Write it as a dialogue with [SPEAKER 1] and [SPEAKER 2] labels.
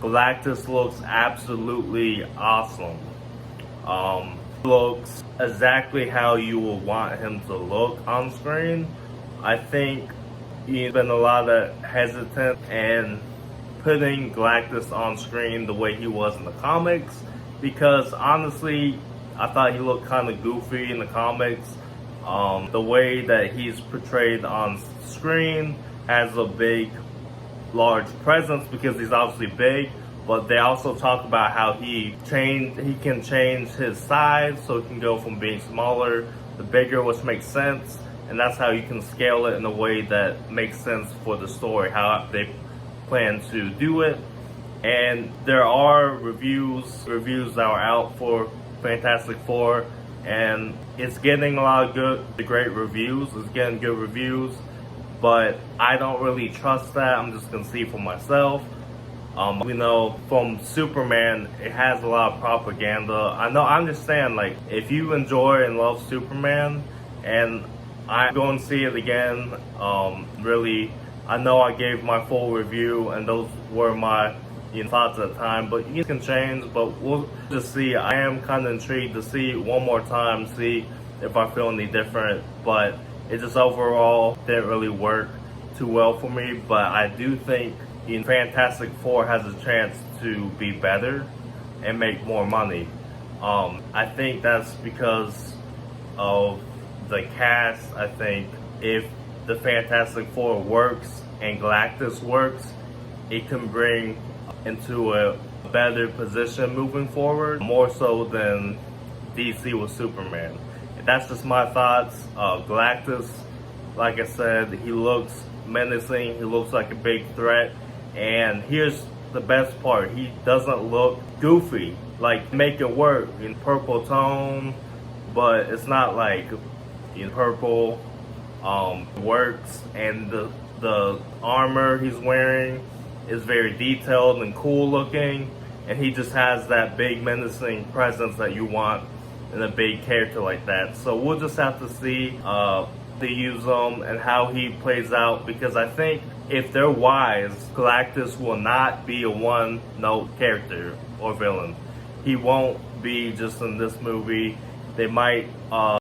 [SPEAKER 1] Galactus looks absolutely awesome. Looks exactly how you would want him to look on screen. I think he's been a lot of hesitant and putting Galactus on screen the way he was in the comics, because honestly, I thought he looked kind of goofy in the comics. The way that he's portrayed on screen has a big, large presence because he's obviously big, but they also talk about how he can change his size, so he can go from being smaller to bigger, which makes sense, and that's how you can scale it in a way that makes sense for the story, how they plan to do it. And there are reviews that are out for Fantastic Four, and it's getting a lot of great reviews. It's getting good reviews, but I don't really trust that. I'm just gonna see for myself. We know from Superman, it has a lot of propaganda. I understand, like, if you enjoy and love Superman, and I'm going to see it again, really, I know I gave my full review, and those were my thoughts at the time, but you can change, but we'll just see. I am kind of intrigued to see one more time, see if I feel any different, but it just overall didn't really work too well for me. But I do think Fantastic Four has a chance to be better and make more money. I think that's because of the cast. I think if the Fantastic Four works and Galactus works, it can bring into a better position moving forward, more so than DC with Superman. That's just my thoughts. Galactus, like I said, he looks menacing, he looks like a big threat, and here's the best part, he doesn't look goofy. Like, make it work in purple tone, but it's not like in purple works, and the armor he's wearing is very detailed and cool looking, and he just has that big menacing presence that you want in a big character like that. So we'll just have to see to use him and how he plays out, because I think if they're wise, Galactus will not be a one-note character or villain. He won't be just in this movie. They might